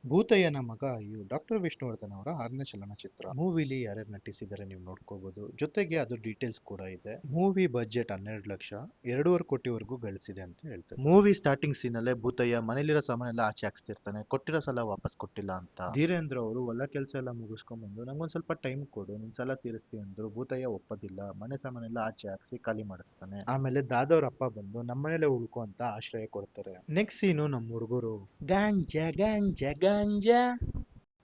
ಭೂತಯ್ಯನ ಮಗ ಡಾಕ್ಟರ್ ವಿಷ್ಣುವರ್ಧನ್ ಅವರ 6ನೇ ಚಲನಚಿತ್ರ. ಮೂವಿಲಿ ಯಾರ್ಯಾರು ನಟಿಸಿದ್ದಾರೆ ನೀವು ನೋಡ್ಕೋಬಹುದು. ಜೊತೆಗೆ ಅದು ಡೀಟೇಲ್ಸ್ ಕೂಡ ಇದೆ. ಮೂವಿ ಬಜೆಟ್ 12 ಲಕ್ಷ, 2.5 ಕೋಟಿವರೆಗೂ ಗಳಿಸಿದೆ ಅಂತ ಹೇಳ್ತಾರೆ. ಮೂವಿ ಸ್ಟಾರ್ಟಿಂಗ್ ಸೀನ್ ಅಲ್ಲೇ ಭೂತಯ್ಯ ಮನೇಲಿರೋ ಸಾಮಾನೆಲ್ಲ ಆಚೆ ಹಾಕ್ಸ್ತಿರ್ತಾನೆ, ಕೊಟ್ಟಿರೋ ಸಲ ವಾಪಸ್ ಕೊಟ್ಟಿಲ್ಲ ಅಂತ. ಧೀರೇಂದ್ರ ಅವರು ಹೊಲ ಕೆಲಸ ಎಲ್ಲ ಮುಗಿಸ್ಕೊಂಡ್ ಬಂದು ನಂಗೊಂದ್ ಸ್ವಲ್ಪ ಟೈಮ್ ಕೊಡು, ನಿನ್ ಸಲ ತೀರಿಸ್ತೀವಿ ಅಂದ್ರು. ಭೂತಯ್ಯ ಒಪ್ಪೋದಿಲ್ಲ, ಮನೆ ಸಾಮಾನೆಲ್ಲ ಆಚೆ ಹಾಕ್ಸಿ ಖಾಲಿ ಮಾಡಿಸ್ತಾನೆ. ಆಮೇಲೆ ದಾದವ್ರ ಅಪ್ಪ ಬಂದು ನಮ್ಮನೇಲೆ ಉಳ್ಕೊ ಅಂತ ಆಶ್ರಯ ಕೊಡ್ತಾರೆ. ನೆಕ್ಸ್ಟ್ ಸೀನು ನಮ್ಮ ಹುಡುಗರು ಗಾಂಜಾ ಗಾಂಜಾ ಗಾಂಜಾ.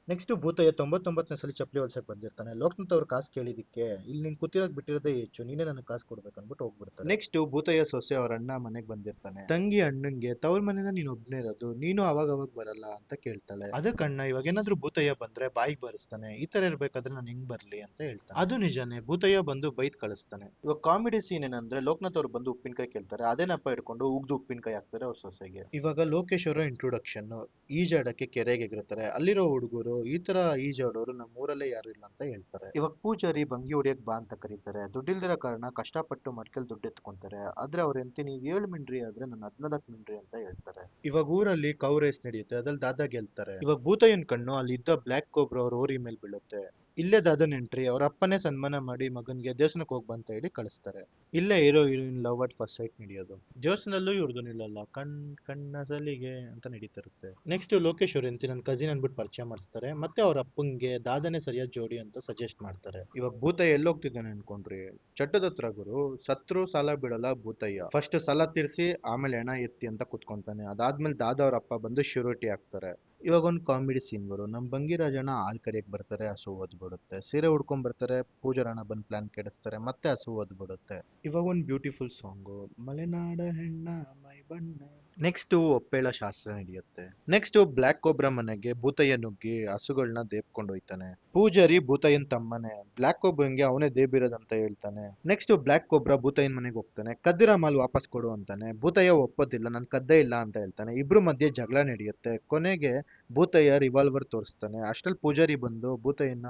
ನೆಕ್ಸ್ಟ್ ಭೂತಯ್ಯ 99ನೇ ಸಲ ಚಪ್ಪಲಿ ಹೊಲ್ಸಕ್ ಬಂದಿರ್ತಾನೆ. ಲೋಕನಾಥ್ ಅವ್ರ ಕಾಸು ಕೇಳಿದಿಕ್ಕೆ ಇಲ್ಲಿ ನೀನ್ ಕೂತಿರೋಕ್ ಬಿಟ್ಟಿರೋದೇ ಹೆಚ್ಚು, ನೀನೇ ನನಗೆ ಕಾಸು ಕೊಡ್ಬೇಕು ಅನ್ಬಿಟ್ಟು ಹೋಗ್ಬಿಡ್ತಾರೆ. ನೆಕ್ಸ್ಟ್ ಭೂತಯ್ಯ ಸೊಸೆ ಅವ್ರ ಅಣ್ಣ ಮನೆಗ್ ಬಂದಿರ್ತಾನೆ. ತಂಗಿ ಅಣ್ಣಂಗೆ ತವ್ರ ಮನೆಯಿಂದ ನೀನ್ ಒಬ್ನೇ ಇರೋದು, ನೀನು ಅವಾಗ ಅವಾಗ ಬರಲ್ಲ ಅಂತ ಕೇಳ್ತಾಳೆ. ಅದಕ್ಕೆ ಅಣ್ಣ ಇವಾಗ ಏನಾದ್ರು ಭೂತಯ್ಯ ಬಂದ್ರೆ ಬಾಯಿಗೆ ಬರಿಸ್ತಾನೆ, ಈ ತರ ಇರ್ಬೇಕಾದ್ರೆ ನಾನು ಹೆಂಗ್ ಬರ್ಲಿ ಅಂತ ಹೇಳ್ತಾನೆ. ಅದು ನಿಜಾನೇ, ಭೂತಯ್ಯ ಬಂದು ಬೈದ್ ಕಳಿಸ್ತಾನೆ. ಇವಾಗ ಕಾಮಿಡಿ ಸೀನ್ ಏನಂದ್ರೆ ಲೋಕನಾಥ್ ಅವ್ರು ಬಂದು ಉಪ್ಪಿನಕಾಯಿ ಕೇಳ್ತಾರೆ, ಅದೇನಪ್ಪ ಹಿಡ್ಕೊಂಡು ಉಗ್ದು ಉಪ್ಪಿನಕಾಯಿ ಹಾಕ್ತಾರೆ ಅವ್ರ ಸೊಸೆಗೆ. ಇವಾಗ ಲೋಕೇಶ್ ಅವರ ಇಂಟ್ರೊಡಕ್ಷನ್, ಈಜಾಡಕ್ಕೆ ಕೆರೆಗೆ ಎಗರುತ್ತಾರೆ. ಅಲ್ಲಿರೋ ಹುಡುಗರು ಈ ತರ ಈಜಾಡೋರು ನಮ್ಮ ಊರಲ್ಲೇ ಯಾರು ಇಲ್ಲ ಅಂತ ಹೇಳ್ತಾರೆ. ಇವಾಗ ಪೂಜಾರಿ ಬಂಗಿ ಹೊಡಿಯಕ್ ಬಾ ಅಂತ ಕರೀತಾರೆ. ದುಡ್ಡಿಲ್ದಿರೋ ಕಾರಣ ಕಷ್ಟಪಟ್ಟು ಮಡ್ಕೆಲ್ ದುಡ್ಡು ಎತ್ಕೊಂತಾರೆ. ಆದ್ರೆ ಅವ್ರ ಹೆಂಡತಿ ನೀವ್ 7 ಮಿಂಡ್ರಿ ಆದ್ರೆ ನಾನು 14 ಮಿಂಡ್ರಿ ಅಂತ ಹೇಳ್ತಾರೆ. ಇವಾಗ ಊರಲ್ಲಿ ಕೌ ರೇಸ್ ನಡೆಯುತ್ತೆ, ಅದ್ರಲ್ಲಿ ದಾದಾ ಗೆಲ್ತಾರೆ. ಇವಾಗ ಭೂತಯ್ಯನ್ ಕಣ್ಣು ಅಲ್ಲಿ ಇದ್ದ ಬ್ಲಾಕ್ ಕೋಬ್ರಾ ಅವ್ರ ಓರಿ ಮೇಲೆ ಬೀಳುತ್ತೆ. ಇಲ್ಲೇ ದಾದನ್ ಎಂಟ್ರಿ, ಅವ್ರ ಅಪ್ಪನೇ ಸನ್ಮಾನ ಮಾಡಿ ಮಗನ್ಗೆ ದೇವಸ್ಥಾನಕ್ಕೆ ಹೋಗ್ ಬಂತ ಹೇಳಿ ಕಳಿಸ್ತಾರೆ. ಇಲ್ಲೇ hero heroine love at first sight ನಡೆಯೋದು. ದೇವಸ್ಥಾನದಲ್ಲೂ ಇವ್ರದ್ದು ನಿಲ್ಲಲ್ಲ, ಕಣ್ಣ ಸಲಿಗೆ ಅಂತ ನಡೀತಿರುತ್ತೆ. ನೆಕ್ಸ್ಟ್ ಲೋಕೇಶ್ ಅವ್ರ ಎಂತಿ ನನ್ನ ಕಸಿನ್ ಅನ್ಬಿಟ್ಟು ಪರಿಚಯ ಮಾಡಿಸ್ತಾರೆ. ಮತ್ತೆ ಅವ್ರ ಅಪ್ಪಂಗೆ ದಾದನೇ ಸರಿಯಾದ ಜೋಡಿ ಅಂತ ಸಜೆಸ್ಟ್ ಮಾಡ್ತಾರೆ. ಇವಾಗ ಭೂತಯ್ಯ ಎಲ್ಲೋಗ್ತಿದ್ದಾನೆ ಅನ್ಕೊಂಡ್ರಿ, ಚಟ್ಟದ ಹತ್ರ ಗುರು. ಸತ್ರು ಸಾಲ ಬಿಡಲ್ಲ ಭೂತಯ್ಯ. ಫಸ್ಟ್ ಸಾಲ ತೀರ್ಸಿ ಆಮೇಲೆ ಹೆಣ ಎತ್ತಿ ಅಂತ ಕುತ್ಕೊಂತಾನೆ. ಅದಾದ್ಮೇಲೆ ದಾದ ಅವ್ರ ಅಪ್ಪ ಬಂದು ಶ್ಯೂರಿಟಿ ಆಗ್ತಾರೆ. ಇವಾಗ ಒಂದು ಕಾಮಿಡಿ ಸೀನ್ ನಮ್ ಬಂಗಿರಾಜಣ್ಣ ಹಾಲ್ ಕರಿಯಕ್ ಬರ್ತಾರೆ, ಹಸು ಓದ್ಬಿಡುತ್ತೆ. ಸೀರೆ ಉಡ್ಕೊಂಡ್ ಬರ್ತಾರೆ, ಪೂಜಾರಣ್ಣ ಬಂದ್ ಪ್ಲಾನ್ ಕೆಡಿಸ್ತಾರೆ, ಮತ್ತೆ ಹಸು ಓದ್ಬಿಡುತ್ತೆ. ಇವಾಗ ಒಂದು ಬ್ಯೂಟಿಫುಲ್ ಸಾಂಗು, ಮಲೆನಾಡ ಹೆಣ್ಣ ಮೈ ಬಣ್ಣ. ನೆಕ್ಸ್ಟ್ ಒಪ್ಪೇಳ ಶಾಸ್ತ್ರ ನಡೆಯುತ್ತೆ. ನೆಕ್ಸ್ಟ್ ಬ್ಲಾಕ್ ಕೋಬ್ರಾ ಮನೆಗೆ ಭೂತಯ್ಯ ನುಗ್ಗಿ ಹಸುಗಳನ್ನ ದೇಬ್ಕೊಂಡು ಹೋಯ್ತಾನೆ. ಪೂಜಾರಿ ಭೂತಯ್ಯನ್ ತಮ್ಮನೆ, ಬ್ಲಾಕ್ ಕೋಬ್ರಂಗೆ ಅವನೇ ದೇಬಿರೋದಂತ ಹೇಳ್ತಾನೆ. ನೆಕ್ಸ್ಟ್ ಬ್ಲಾಕ್ ಕೋಬ್ರಾ ಭೂತಯ್ಯನ್ ಮನೆಗೆ ಹೋಗ್ತಾನೆ, ಕದ್ದಿರೋ ಮಾಲ್ ವಾಪಸ್ ಕೊಡು ಅಂತಾನೆ. ಭೂತಯ್ಯ ಒಪ್ಪೋದಿಲ್ಲ, ನನ್ ಕದ್ದೇ ಇಲ್ಲ ಅಂತ ಹೇಳ್ತಾನೆ. ಇಬ್ರು ಮಧ್ಯೆ ಜಗಳ ನಡೆಯುತ್ತೆ. ಕೊನೆಗೆ ಭೂತಯ್ಯ ರಿವಾಲ್ವರ್ ತೋರಿಸ್ತಾನೆ. ಅಷ್ಟ್ರಲ್ಲಿ ಪೂಜಾರಿ ಬಂದು ಭೂತಯ್ಯನ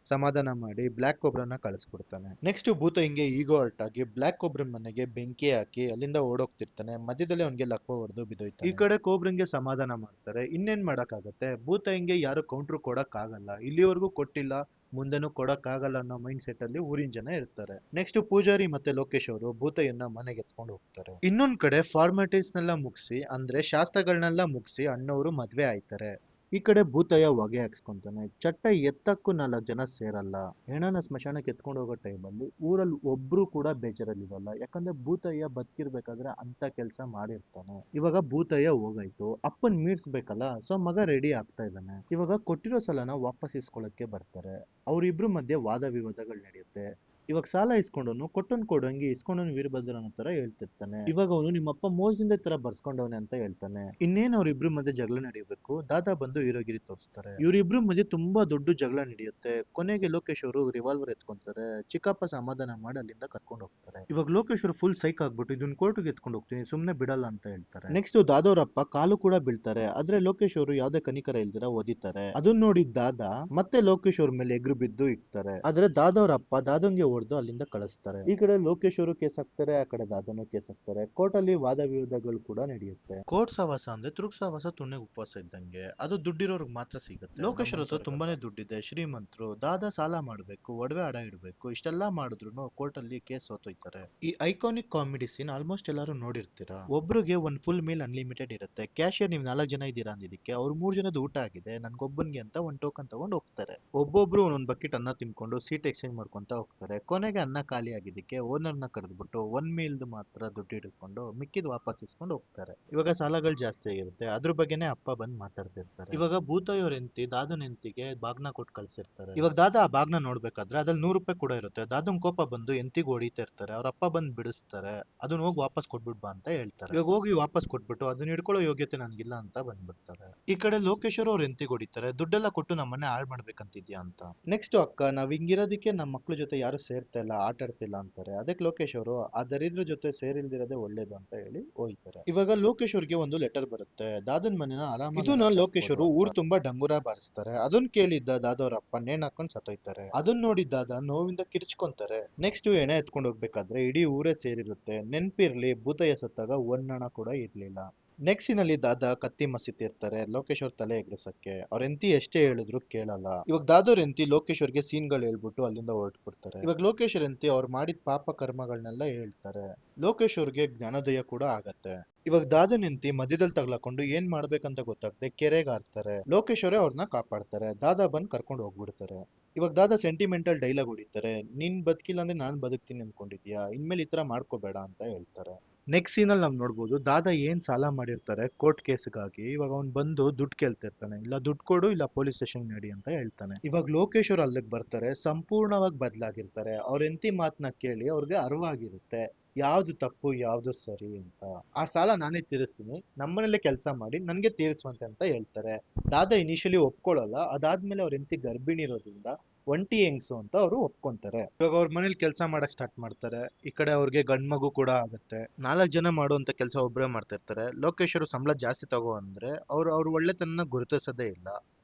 ಸಮಾಧಾನ ಮಾಡಿ ಬ್ಲಾಕ್ ಕೋಬ್ರಾನ ಕಳಿಸ್ಬಿಡ್ತಾನೆ. ನೆಕ್ಸ್ಟ್ ಭೂತಯ್ಯಂಗೆ ಈಗೋ ಹರ್ಟ್ ಆಗಿ ಬ್ಲಾಕ್ ಕೋಬ್ರನ್ ಮನೆಗೆ ಬೆಂಕಿ ಹಾಕಿ ಅಲ್ಲಿಂದ ಓಡೋಗ್ತಿರ್ತಾನೆ. ಮಧ್ಯದಲ್ಲಿ ಅವನಿಗೆ ಲಕ್ವ ಹೊಡೆದು ಬಿದ್ದೋಯ್ತಾನೆ. ಈ ಕಡೆ ಕೋಬ್ರಂಗೆ ಸಮಾಧಾನ ಮಾಡ್ತಾರೆ. ಇನ್ನೇನ್ ಮಾಡಕ್ಕಾಗತ್ತೆ, ಭೂತಯ್ಯಂಗೆ ಯಾರು ಕೌಂಟ್ರು ಕೊಡಕ್ ಆಗಲ್ಲ, ಇಲ್ಲಿವರೆಗೂ ಕೊಟ್ಟಿಲ್ಲ, ಮುಂದೆನೂ ಕೊಡಕ್ ಆಗಲ್ಲ ಅನ್ನೋ ಮೈಂಡ್ ಸೆಟ್ ಅಲ್ಲಿ ಊರಿನ ಜನ ಇರ್ತಾರೆ. ನೆಕ್ಸ್ಟ್ ಪೂಜಾರಿ ಮತ್ತೆ ಲೋಕೇಶ್ ಅವರು ಭೂತಯ್ಯನ ಮನೆಗೆ ಎತ್ಕೊಂಡು ಹೋಗ್ತಾರೆ. ಇನ್ನೊಂದ್ ಕಡೆ ಫಾರ್ಮಾಲಿಟೀಸ್ ನೆಲ್ಲ ಮುಗಿಸಿ, ಅಂದ್ರೆ ಶಾಸ್ತ್ರಗಳನ್ನೆಲ್ಲ ಮುಗಿಸಿ ಅಣ್ಣವರು ಮದ್ವೆ ಆಯ್ತಾರೆ. ಈ ಕಡೆ ಭೂತಯ್ಯ ಹೊಗೆ ಹಾಕ್ಸ್ಕೊಂತಾನೆ. ಚಟ್ಟ ಎತ್ತಕ್ಕೂ 4 ಜನ ಸೇರಲ್ಲ. ಹೆಣನ ಸ್ಮಶಾನಕ್ಕೆ ಎತ್ಕೊಂಡು ಹೋಗೋ ಟೈಮಲ್ಲಿ ಊರಲ್ಲಿ ಒಬ್ರು ಕೂಡ ಬೇಜಾರಲ್ಲಿರಲ್ಲ. ಯಾಕಂದ್ರೆ ಭೂತಯ್ಯ ಬದುಕಿರ್ಬೇಕಾದ್ರೆ ಅಂತ ಕೆಲಸ ಮಾಡಿರ್ತಾನೆ. ಇವಾಗ ಭೂತಯ್ಯ ಹೋಗಾಯ್ತು, ಅಪ್ಪನ್ ಮೀರ್ಸ್ಬೇಕಲ್ಲ, ಸೊ ಮಗ ರೆಡಿ ಆಗ್ತಾ ಇದ್ದಾನೆ. ಇವಾಗ ಕೊಟ್ಟಿರೋ ಸಲನ ವಾಪಸ್ ಇಸ್ಕೊಳಕ್ಕೆ ಬರ್ತಾರೆ. ಅವ್ರಿಬ್ರು ಮಧ್ಯೆ ವಾದ ವಿವಾದಗಳು ನಡೆಯುತ್ತೆ. ಇವಾಗ ಸಾಲ ಇಸ್ಕೊಂಡವನು ಕೊಟ್ಟನ್ ಕೊಡಂಗಿ ಇಸ್ಕೊಂಡವನು ವೀರಭದ್ರ ಅನ್ನೋ ತರ ಹೇಳ್ತಿರ್ತಾನೆ. ಇವಾಗ ಅವನು ನಿಮ್ಮಪ್ಪ ಮೋಸದಿಂದ ತರ ಬರ್ಸ್ಕೊಂಡವನೆ ಅಂತ ಹೇಳ್ತಾನೆ. ಇನ್ನೇನ್ ಅವ್ರಿಬ್ರು ಮಧ್ಯೆ ಜಗಳ ನಡೆಯಬೇಕು, ದಾದಾ ಬಂದು ಹೀರೋಗಿರಿ ತೋರಿಸ್ತಾರೆ. ಇವ್ರಿಬ್ರು ಮಧ್ಯೆ ತುಂಬಾ ದೊಡ್ಡ ಜಗಳ ನಡೆಯುತ್ತೆ. ಕೊನೆಗೆ ಲೋಕೇಶ್ ಅವರು ರಿವಾಲ್ವರ್ ಎತ್ಕೊಂತಾರೆ. ಚಿಕ್ಕಪ್ಪ ಸಮಾಧಾನ ಮಾಡಿ ಅಲ್ಲಿಂದ ಕರ್ಕೊಂಡು ಹೋಗ್ತಾರೆ. ಇವಾಗ ಲೋಕೇಶ್ ಅವರು ಫುಲ್ ಸೈಕ್ ಆಗ್ಬಿಟ್ಟು ಇದನ್ನ ಕೋರ್ಟ್ಗೆ ಎತ್ಕೊಂಡು ಹೋಗ್ತೀನಿ, ಸುಮ್ನೆ ಬಿಡಲ್ಲ ಅಂತ ಹೇಳ್ತಾರೆ. ನೆಕ್ಸ್ಟ್ ದಾದವ್ರಪ್ಪ ಕಾಲು ಕೂಡ ಬೀಳ್ತಾರೆ. ಆದ್ರೆ ಲೋಕೇಶ್ ಅವರು ಯಾವ್ದೇ ಕನಿಕರ ಇಲ್ದಿರ ಓದಿತಾರೆ. ಅದನ್ನ ನೋಡಿ ದಾದಾ ಮತ್ತೆ ಲೋಕೇಶ್ ಅವ್ರ ಮೇಲೆ ಎಗ್ರು ಬಿದ್ದು ಇಕ್ತಾರೆ. ಆದ್ರೆ ದಾದವ್ರಪ್ಪ ದಾದಂಗೆ ಹೊಡೆದು ಅಲ್ಲಿಂದ ಕಳಿಸ್ತಾರೆ. ಈ ಕಡೆ ಲೋಕೇಶ್ ಅವರು ಕೇಸ್ ಹಾಕ್ತಾರೆ, ಆ ಕಡೆ ದಾದನು ಕೇಸ್ ಹಾಕ್ತಾರೆ. ಕೋರ್ಟ್ ಅಲ್ಲಿ ವಾದ ವಿವಾದಗಳು ಕೂಡ ನಡೆಯುತ್ತೆ. ಕೋರ್ಟ್ ಸವಾಸ ಅಂದ್ರೆ ತುರುಕ್ ಸವಾಸ ತುಣ್ಣೆಗೆ ಉಪವಾಸ ಇದ್ದಂಗೆ, ಅದು ದುಡ್ಡಿರೋರ್ಗ್ ಮಾತ್ರ ಸಿಗುತ್ತೆ. ಲೋಕೇಶ್ ಅವ್ರ ಹತ್ರ ತುಂಬಾನೇ ದುಡ್ಡಿದೆ, ಶ್ರೀಮಂತರು. ದಾದಾ ಸಾಲ ಮಾಡ್ಬೇಕು, ಒಡವೆ ಅಡ ಇಡ್ಬೇಕು, ಇಷ್ಟೆಲ್ಲಾ ಮಾಡಿದ್ರು ಕೋರ್ಟ್ ಅಲ್ಲಿ ಕೇಸ್ ಸೋತೋಯ್ತಾರೆ. ಈ ಐಕಾನಿಕ್ ಕಾಮಿಡಿ ಸೀನ್ ಆಲ್ಮೋಸ್ಟ್ ಎಲ್ಲರೂ ನೋಡಿರ್ತೀರಾ. ಒಬ್ರಿಗೆ ಒಂದ್ ಫುಲ್ ಮೀಲ್ ಅನ್ಲಿಮಿಟೆಡ್ ಇರುತ್ತೆ. ಕ್ಯಾಶಿಯರ್ ನೀವು 4 ಜನ ಇದ್ದೀರಾ ಅಂದಿದ್ದಕ್ಕೆ ಅವ್ರು 3 ಜನದ ಊಟ ಆಗಿದೆ, ನನ್ಗೊಬ್ಬನ್ಗೆ ಅಂತ ಒಂದ್ ಟೋಕನ್ ತಗೊಂಡ್ ಹೋಗ್ತಾರೆ. ಒಬ್ಬೊಬ್ರು ಒಂದೊಂದ್ ಬಕೆಟ್ ಅನ್ನ ತಿನ್ಕೊಂಡು ಸೀಟ್ ಎಕ್ಸ್ಚೇಂಜ್ ಮಾಡ್ಕೊಂತ ಹೋಗ್ತಾರೆ. ಕೊನೆಗೆ ಅನ್ನ ಖಾಲಿ ಆಗಿದ್ದಕ್ಕೆ ಓನರ್ನ ಕರೆದ್ಬಿಟ್ಟು ಒಂದ್ ಮೀಲ್ದು ಮಾತ್ರ ದುಡ್ಡು ಹಿಡ್ಕೊಂಡು ಮಿಕ್ಕಿದ್ ವಾಪಸ್ ಇಸ್ಕೊಂಡು ಹೋಗ್ತಾರೆ. ಇವಾಗ ಸಾಲಗಳು ಜಾಸ್ತಿ ಆಗಿರುತ್ತೆ, ಅದ್ರ ಬಗ್ಗೆನೇ ಅಪ್ಪ ಬಂದ್ ಮಾತಾಡ್ತಿರ್ತಾರೆ. ಇವಾಗ ಭೂತಯ್ಯ ಅವ್ರ ಹೆಂಡತಿ ದಾದನ್ ಹೆಂಡತಿಗೆ ಬಾಗ್ನ ಕೊಟ್ಟು ಕಳ್ಸಿರ್ತಾರೆ. ಇವಾಗ ದಾದಾ ಆ ಬಾಗ್ನ ನೋಡ್ಬೇಕಾದ್ರೆ ಅದ್ರಲ್ಲಿ 100 ರೂಪಾಯಿ ಕೂಡ ಇರುತ್ತೆ. ದಾದನ್ ಕೋಪ ಬಂದು ಹೆಂಡತಿಗೆ ಹೊಡಿತಾ ಇರ್ತಾರೆ. ಅವ್ರ ಅಪ್ಪ ಬಂದ್ ಬಿಡಿಸ್ತಾರೆ. ಅದನ್ನ ಹೋಗಿ ವಾಪಸ್ ಕೊಟ್ಬಿಟ್ ಬಾ ಅಂತ ಹೇಳ್ತಾರೆ. ಇವಾಗ ಹೋಗಿ ವಾಪಸ್ ಕೊಟ್ಬಿಟ್ಟು ಅದನ್ನ ಹಿಡ್ಕೊಳ್ಳೋ ಯೋಗ್ಯತೆ ನನ್ಗಿಲ್ಲ ಅಂತ ಬಂದ್ಬಿಡ್ತಾರೆ. ಈ ಕಡೆ ಲೋಕೇಶ್ವರ ಅವ್ರ ಹೆಂಡತಿಗೆ ಹೊಡಿತಾರೆ, ದುಡ್ಡೆಲ್ಲ ಕೊಟ್ಟು ನಮ್ಮನ್ನೇ ಹಾಳು ಮಾಡ್ಬೇಕಂತಿದ್ಯಾ ಅಂತ. ನೆಕ್ಸ್ಟ್ ಅಕ್ಕ ನಾವ್ ಹಿಂಗಿರೋದಕ್ಕೆ ನಮ್ಮ ಮಕ್ಳ ಜೊತೆ ಯಾರು ಸೇರ್ತಾ ಇಲ್ಲ, ಆಟ ಆಡ್ತಿಲ್ಲ ಅಂತಾರೆ. ಅದಕ್ಕೆ ಲೋಕೇಶ್ ಅವರು ಆ ದರಿದ್ರ ಜೊತೆ ಸೇರಿಲ್ದಿರೋದೇ ಒಳ್ಳೇದು ಅಂತ ಹೇಳಿ ಹೋಯ್ತಾರೆ. ಇವಾಗ ಲೋಕೇಶ್ ಅವ್ರಿಗೆ ಒಂದು ಲೆಟರ್ ಬರುತ್ತೆ, ದಾದನ್ ಮನೆನ ಆರಾಮ ಇದನ್ನ ಲೋಕೇಶ್ ಅವರು ಊರ್ ತುಂಬಾ ಡಂಗುರ ಬಾರಿಸ್ತಾರೆ. ಅದನ್ನ ಕೇಳಿದ್ದ ದಾದವ್ರ ಅಪ್ಪ ನೇಣ್ ಹಾಕೊಂಡ್ ಸತ್ತೋಯ್ತಾರೆ. ಅದನ್ನ ನೋಡಿ ದಾದ ನೋವಿಂದ ಕಿರ್ಚ್ಕೊಂತಾರೆ. ನೆಕ್ಸ್ಟ್ ಎಣೆ ಎತ್ಕೊಂಡು ಹೋಗ್ಬೇಕಾದ್ರೆ ಇಡೀ ಊರೇ ಸೇರಿರುತ್ತೆ. ನೆನ್ಪಿರ್ಲಿ ಭೂತಯ್ಯ ಸತ್ತಾಗ ಒಂದ್ ಹಣ ಕೂಡ ಇರ್ಲಿಲ್ಲ. ನೆಕ್ಸ್ಟ್ ಸೀನಲ್ಲಿ ದಾದಾ ಕತ್ತಿ ಮಸಿತಿರ್ತಾರೆ ಲೋಕೇಶ್ ಅವ್ರ ತಲೆ ಎಗ್ರಿಸಕ್ಕೆ. ಅವ್ರ ಹೆಂಡತಿ ಎಷ್ಟೇ ಹೇಳಿದ್ರು ಕೇಳಲ್ಲ. ಇವಾಗ ದಾದೋರ್ ಹೆಂಡತಿ ಲೋಕೇಶ್ ಅವ್ರಿಗೆ ಸೀನ್ಗಳು ಹೇಳ್ಬಿಟ್ಟು ಅಲ್ಲಿಂದ ಹೊರಟ್ಬಿಡ್ತಾರೆ. ಇವಾಗ ಲೋಕೇಶ್ ಅವ್ರ ಹೆಂಡತಿ ಅವ್ರು ಮಾಡಿದ ಪಾಪ ಕರ್ಮಗಳನ್ನೆಲ್ಲ ಹೇಳ್ತಾರೆ. ಲೋಕೇಶ್ ಅವ್ರಿಗೆ ಜ್ಞಾನೋದಯ ಕೂಡ ಆಗತ್ತೆ. ಇವಾಗ ದಾದನ್ ಹೆಂಡತಿ ಮಧ್ಯದಲ್ಲಿ ತಗ್ಲಾಕೊಂಡು ಏನ್ ಮಾಡ್ಬೇಕಂತ ಗೊತ್ತಾಗದೆ ಕೆರೆಗೆ ಹಾರ್ತಾರೆ. ಲೋಕೇಶ್ ಅವರೇ ಅವ್ರನ್ನ ಕಾಪಾಡ್ತಾರೆ. ದಾದಾ ಬಂದ್ ಕರ್ಕೊಂಡು ಹೋಗ್ಬಿಡ್ತಾರೆ. ಇವಾಗ ದಾದಾ ಸೆಂಟಿಮೆಂಟಲ್ ಡೈಲಾಗ್ ಹೊಡಿತಾರೆ. ನೀನ್ ಬದುಕಿಲ್ಲ ಅಂದ್ರೆ ನಾನ್ ಬದುಕ್ತೀನಿ ಅನ್ಕೊಂಡಿದ್ಯಾ, ಇನ್ಮೇಲೆ ಈ ತರ ಮಾಡ್ಕೋಬೇಡ ಅಂತ ಹೇಳ್ತಾರೆ. ನೆಕ್ಸ್ಟ್ ಸೀನಲ್ಲಿ ನಾವು ನೋಡ್ಬೋದು ದಾದಾ ಏನ್ ಸಾಲ ಮಾಡಿರ್ತಾರೆ ಕೋರ್ಟ್ ಕೇಸ್ಗಾಗಿ. ಇವಾಗ ಅವ್ನು ಬಂದು ದುಡ್ಡು ಕೇಳ್ತಿರ್ತಾನೆ. ಇಲ್ಲ ದುಡ್ಡು ಕೊಡು ಇಲ್ಲ ಪೊಲೀಸ್ ಸ್ಟೇಷನ್ ನಡಿ ಅಂತ ಹೇಳ್ತಾನೆ. ಇವಾಗ ಲೋಕೇಶ್ ಅವ್ರು ಅಲ್ಲಿಗೆ ಬರ್ತಾರೆ. ಸಂಪೂರ್ಣವಾಗಿ ಬದಲಾಗಿರ್ತಾರೆ. ಅವ್ರ ಹೆಂಡತಿ ಮಾತನ್ನ ಕೇಳಿ ಅವ್ರಿಗೆ ಅರಿವಾಗಿರುತ್ತೆ ಯಾವ್ದು ತಪ್ಪು ಯಾವ್ದು ಸರಿ ಅಂತ. ಆ ಸಾಲ ನಾನೇ ತೀರಿಸ್ತೀನಿ, ನಮ್ಮನೇಲೆ ಕೆಲಸ ಮಾಡಿ ನನ್ಗೆ ತೀರಿಸುವಂತೆ ಅಂತ ಹೇಳ್ತಾರೆ. ದಾದಾ ಇನಿಷಿಯಲಿ ಒಪ್ಕೊಳ್ಳಲ್ಲ. ಅದಾದ್ಮೇಲೆ ಅವ್ರ ಹೆಂಡತಿ ಗರ್ಭಿಣಿ ಇರೋದ್ರಿಂದ ಒಂಟಿ ಹೆಂಗ್ಸು ಅಂತ ಅವರು ಒಪ್ಕೊಂತಾರೆ. ಇವಾಗ ಅವ್ರ ಮನೇಲಿ ಕೆಲಸ ಮಾಡಕ್ ಸ್ಟಾರ್ಟ್ ಮಾಡ್ತಾರೆ. ಈ ಕಡೆ ಅವ್ರಿಗೆ ಗಂಡ್ ಮಗು ಕೂಡ ಆಗುತ್ತೆ. 4 ಜನ ಮಾಡುವಂತ ಕೆಲಸ ಒಬ್ಬರೇ ಮಾಡ್ತಿರ್ತಾರೆ. ಲೋಕೇಶ್ ಅವರು ಸಂಬಳ ಜಾಸ್ತಿ ತಗೋ ಅಂದ್ರೆ ಅವ್ರ ಒಳ್ಳೆತನ ಗುರುತಿಸೋದೇ ಇಲ್ಲ,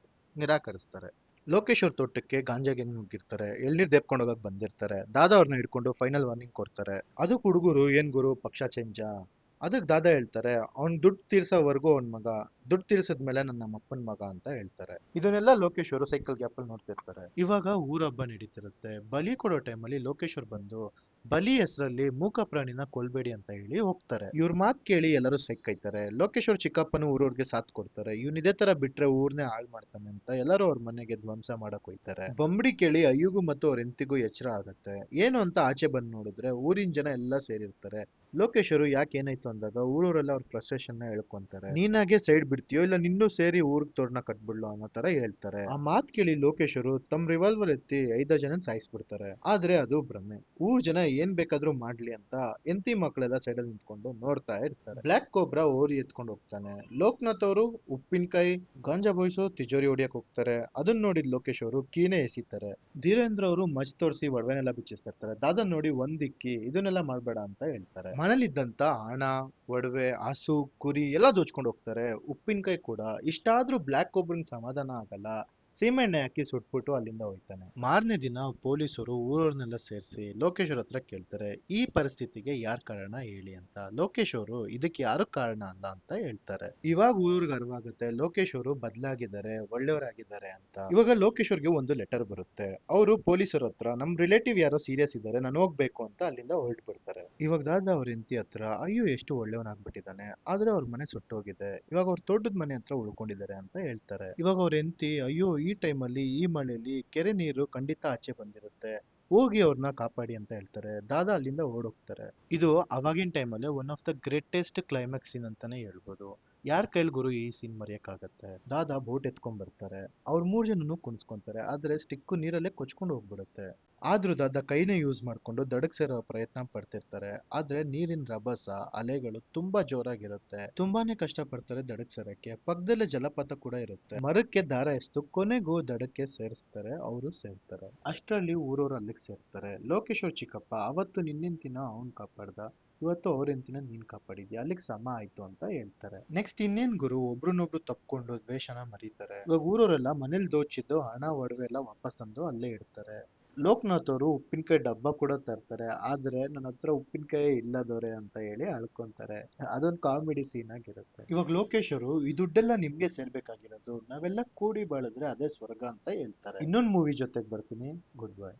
ನಿರಾಕರಿಸ್ತಾರೆ. ಲೋಕೇಶ್ ಅವ್ರ ತೋಟಕ್ಕೆ ಗಾಂಜಾ ಗ್ಯಾಂಗ್ ನುಗ್ಗಿರ್ತಾರೆ. ಎಳ್ನೀರ್ ದೇಪ್ಕೊಂಡು ಹೋಗಕ್ ಬಂದಿರ್ತಾರೆ. ದಾದಾ ಅವ್ರನ್ನ ಹಿಡ್ಕೊಂಡು ಫೈನಲ್ ವಾರ್ನಿಂಗ್ ಕೊಡ್ತಾರೆ. ಅದಕ್ ಹುಡುಗರು ಏನ್ ಗುರು ಪಕ್ಷ ಚೇಂಜಾ. ಅದಕ್ ದಾದಾ ಹೇಳ್ತಾರೆ ಅವ್ನ್ ದುಡ್ಡು ತೀರ್ಸೋವರೆಗೂ ಅವ್ನ್ ಮಗ, ದುಡ್ಡು ತೀರ್ಸದ್ಮೇಲೆ ನನ್ನ ನಮ್ಮಪ್ಪನ್ ಮಗ ಅಂತ ಹೇಳ್ತಾರೆ. ಇದನ್ನೆಲ್ಲ ಲೋಕೇಶ್ ಅವರು ಸೈಕಲ್ ಗ್ಯಾಪ್ ಅಲ್ಲಿ ನೋಡ್ತಿರ್ತಾರೆ. ಇವಾಗ ಊರಬ್ಬ ನಡೀತಿರುತ್ತೆ. ಬಲಿ ಕೊಡೋ ಟೈಮಲ್ಲಿ ಲೋಕೇಶ್ ಅವ್ರು ಬಂದು ಬಲಿ ಹೆಸರಲ್ಲಿ ಮೂಕ ಪ್ರಾಣಿನ ಕೊಲ್ಬೇಡಿ ಅಂತ ಹೇಳಿ ಹೋಗ್ತಾರೆ. ಇವ್ರ ಮಾತ್ ಕೇಳಿ ಎಲ್ಲರೂ ಸೈಕೈತಾರೆ. ಲೋಕೇಶ್ ಅವ್ರ ಚಿಕ್ಕಪ್ಪನ ಊರವ್ರಿಗೆ ಸಾಥ್ ಕೊಡ್ತಾರೆ. ಇವ್ನ್ ಇದೇ ತರ ಬಿಟ್ರೆ ಊರ್ನೇ ಹಾಳ್ ಮಾಡ್ತಾನೆ ಅಂತ ಎಲ್ಲರೂ ಅವ್ರ ಮನೆಗೆ ಧ್ವಂಸ ಮಾಡಕ್ ಹೋಯ್ತಾರೆ. ಬಂಬಡಿ ಕೇಳಿ ಅಯ್ಯುಗೂ ಮತ್ತು ಅವ್ರ ಹೆಂಡತಿಗೂ ಎಚ್ಚರ ಆಗತ್ತೆ. ಏನು ಅಂತ ಆಚೆ ಬಂದ್ ನೋಡಿದ್ರೆ ಊರಿನ ಜನ ಎಲ್ಲ ಸೇರಿರ್ತಾರೆ. ಲೋಕೇಶ್ ಅವರು ಯಾಕೆ ಏನಾಯ್ತು ಅಂದಾಗ ಊರವರೆಲ್ಲ ಅವ್ರ ಫ್ರಸ್ಟ್ರೇಷನ್ ನ ಹೇಳ್ಕೊಂತಾರೆ. ನೀನಾಗೆ ಸೈಡ್ ಬಿಡ್ತೀಯೋ ಇಲ್ಲ ನಿನ್ನೂ ಸೇರಿ ಊರ್ಗ್ ತೋರ್ನ ಕಟ್ಬಿಡ್ಲು ಅನ್ನೋ ತರ ಹೇಳ್ತಾರೆ. ಆ ಮಾತ್ ಕೇಳಿ ಲೋಕೇಶ್ ಅವರು ತಮ್ಮ ರಿವಾಲ್ವರ್ ಎತ್ತಿ 5 ಜನ ಸಾಯಿಸ್ಬಿಡ್ತಾರೆ. ಆದ್ರೆ ಅದು ಭ್ರಮೆ. ಊರ್ ಜನ ಏನ್ ಬೇಕಾದ್ರೂ ಮಾಡ್ಲಿ ಅಂತ ಎಂತಿ ಮಕ್ಕಳೆಲ್ಲ ಸೈಡ್ ಅಲ್ಲಿ ನಿಂತ್ಕೊಂಡು ನೋಡ್ತಾ ಇರ್ತಾರೆ. ಬ್ಲಾಕ್ ಕೋಬ್ರಾ ಓರಿ ಎತ್ಕೊಂಡು ಹೋಗ್ತಾನೆ. ಲೋಕನಾಥ್ ಅವರು ಉಪ್ಪಿನಕಾಯಿ ಗಾಂಜಾ ಬಾಯ್ಸು ತಿಜೋರಿ ಹೊಡಿಯಕ್ ಹೋಗ್ತಾರೆ. ಅದನ್ನ ನೋಡಿದ್ ಲೋಕೇಶ್ ಅವರು ಕೀನೇ ಎಸಿತಾರೆ. ಧೀರೇಂದ್ರ ಅವರು ಮಚ್ ತೋರಿಸಿ ಒಡವೆನೆಲ್ಲ ಬಿಚ್ಚಿಸ್ತಿರ್ತಾರೆ. ದಾದನ್ ನೋಡಿ ಒಂದಿಕ್ಕಿ ಇದನ್ನೆಲ್ಲ ಮಾಡ್ಬೇಡ ಅಂತ ಹೇಳ್ತಾರೆ. ಮನೇಲಿದ್ದಂತ ಹಣ ಒಡವೆ ಹಸು ಕುರಿ ಎಲ್ಲ ದೋಚ್ಕೊಂಡು ಹೋಗ್ತಾರೆ. ಉಪ್ಪಿನಕಾಯಿ ಕೂಡ. ಇಷ್ಟಾದ್ರೂ ಬ್ಲಾಕ್ ಕೋಬ್ರನ್ ಸಮಾಧಾನ ಆಗಲ್ಲ. ಸೀಮೆಎಣ್ಣೆ ಹಾಕಿ ಸುಟ್ಬಿಟ್ಟು ಅಲ್ಲಿಂದ ಹೋಯ್ತಾನೆ. ಮಾರನೇ ದಿನ ಪೊಲೀಸರು ಊರವ್ರನ್ನೆಲ್ಲ ಸೇರಿಸಿ ಲೋಕೇಶ್ ಅವ್ರ ಹತ್ರ ಕೇಳ್ತಾರೆ ಈ ಪರಿಸ್ಥಿತಿಗೆ ಯಾರ್ ಕಾರಣ ಹೇಳಿ ಅಂತ. ಲೋಕೇಶ್ ಅವರು ಇದಕ್ಕೆ ಯಾರು ಕಾರಣ ಅಲ್ಲ ಅಂತ ಹೇಳ್ತಾರೆ. ಇವಾಗ ಊರಿಗೆ ಅರಿವಾಗುತ್ತೆ ಲೋಕೇಶ್ ಅವರು ಬದಲಾಗಿದ್ದಾರೆ ಒಳ್ಳೆಯವರಾಗಿದ್ದಾರೆ ಅಂತ. ಇವಾಗ ಲೋಕೇಶ್ ಅವ್ರಿಗೆ ಒಂದು ಲೆಟರ್ ಬರುತ್ತೆ. ಅವರು ಪೊಲೀಸರ ಹತ್ರ ನಮ್ ರಿಲೇಟಿವ್ ಯಾರೋ ಸೀರಿಯಸ್ ಇದ್ದಾರೆ ನಾನು ಹೋಗ್ಬೇಕು ಅಂತ ಅಲ್ಲಿಂದ ಹೊರಟು ಬಿಡ್ತಾರೆ. ಇವಾಗ ದಾದಾ ಅವ್ರ ಹೆಂಡತಿ ಹತ್ರ ಅಯ್ಯೋ ಎಷ್ಟು ಒಳ್ಳೆಯವನಾಗ್ಬಿಟ್ಟಿದ್ದಾನೆ, ಆದ್ರೆ ಅವ್ರ ಮನೆ ಸುಟ್ಟೋಗಿದೆ, ಇವಾಗ ಅವ್ರ ತೋಟದ ಮನೆ ಹತ್ರ ಉಳ್ಕೊಂಡಿದ್ದಾರೆ ಅಂತ ಹೇಳ್ತಾರೆ. ಇವಾಗ ಅವ್ರ ಹೆಂಡತಿ ಅಯ್ಯೋ ಈ ಟೈಮಲ್ಲಿ ಈ ಮಳೆಯಲ್ಲಿ ಕೆರೆ ನೀರು ಖಂಡಿತ ಆಚೆ ಬಂದಿರುತ್ತೆ, ಹೋಗಿ ಅವ್ರನ್ನ ಕಾಪಾಡಿ ಅಂತ ಹೇಳ್ತಾರೆ. ದಾದಾ ಅಲ್ಲಿಂದ ಓಡೋಗ್ತಾರೆ. ಇದು ಅವಾಗಿನ ಟೈಮಲ್ಲಿ one of the greatest climax scene ಅಂತಾನೆ ಹೇಳ್ಬೋದು. ಯಾರ್ ಕೈಲ್ ಗುರು ಈ ಸೀನ್ ಮರೆಯಕ್ಕಾಗತ್ತೆ. ದಾದಾ ಬೋಟ್ ಎತ್ಕೊಂಡ್ ಬರ್ತಾರೆ. ಅವ್ರ 3 ಜನನು ಕುಣಿಸ್ಕೊಂತಾರೆ. ಆದ್ರೆ ಸ್ಟಿಕ್ಕು ನೀರಲ್ಲೇ ಕೊಚ್ಕೊಂಡು ಹೋಗ್ಬಿಡುತ್ತೆ. ಆದ್ರೂ ದಾದಾ ಕೈನ ಯೂಸ್ ಮಾಡ್ಕೊಂಡು ದಡಕ್ ಸೇರೋ ಪ್ರಯತ್ನ ಪಡ್ತಿರ್ತಾರೆ. ಆದ್ರೆ ನೀರಿನ ರಭಸ ಅಲೆಗಳು ತುಂಬಾ ಜೋರಾಗಿರುತ್ತೆ. ತುಂಬಾನೇ ಕಷ್ಟ ಪಡ್ತಾರೆ ದಡಕ್ ಸೇರಕ್ಕೆ. ಪಕ್ಕದಲ್ಲೇ ಜಲಪಾತ ಕೂಡ ಇರುತ್ತೆ. ಮರಕ್ಕೆ ದಾರ ಎಸ್ತು ಕೊನೆಗೂ ದಡಕ್ಕೆ ಸೇರಿಸ್ತಾರೆ. ಅವರು ಸೇರ್ತಾರೆ. ಅಷ್ಟರಲ್ಲಿ ಊರವ್ರು ಅಲ್ಲಿಗೆ ಸೇರ್ತಾರೆ. ಲೋಕೇಶ್ ಅವ್ರ ಚಿಕ್ಕಪ್ಪ ಅವತ್ತು ನಿನ್ನೆಂತಿನ ಅವ್ನ್ ಕಾಪಾಡ್ದ, ಇವತ್ತು ಅವ್ರ ಹೆಂಡ್ತಿನ ನೀನ್ ಕಾಪಾಡಿದ್ಯಾ, ಅಲ್ಲಿಗೆ ಸಮ ಆಯ್ತು ಅಂತ ಹೇಳ್ತಾರೆ. ನೆಕ್ಸ್ಟ್ ಇನ್ನೇನ್ ಗುರು ಒಬ್ರನ್ನೊಬ್ರು ತಪ್ಕೊಂಡು ದ್ವೇಷನ ಮರೀತಾರೆ. ಇವಾಗ ಊರವರೆಲ್ಲ ಮನೇಲಿ ದೋಚಿದ್ದು ಹಣ ಒಡವೆ ಎಲ್ಲ ವಾಪಸ್ ತಂದು ಅಲ್ಲೇ ಇಡ್ತಾರೆ. ಲೋಕನಾಥ್ ಅವರು ಉಪ್ಪಿನಕಾಯಿ ಡಬ್ಬ ಕೂಡ ತರ್ತಾರೆ. ಆದ್ರೆ ನನ್ನ ಹತ್ರ ಉಪ್ಪಿನಕಾಯಿ ಇಲ್ಲ ದೊರೆ ಅಂತ ಹೇಳಿ ಅಳ್ಕೊಂತಾರೆ. ಅದೊಂದು ಕಾಮಿಡಿ ಸೀನ್ ಆಗಿರುತ್ತೆ. ಇವಾಗ ಲೋಕೇಶ್ ಅವರು ಈ ದುಡ್ಡೆಲ್ಲ ನಿಮ್ಗೆ ಸೇರ್ಬೇಕಾಗಿರೋದು, ನಾವೆಲ್ಲ ಕೂಡಿ ಬಾಳಿದ್ರೆ ಅದೇ ಸ್ವರ್ಗ ಅಂತ ಹೇಳ್ತಾರೆ. ಇನ್ನೊಂದು ಮೂವಿ ಜೊತೆಗೆ ಬರ್ತೀನಿ. Good bye.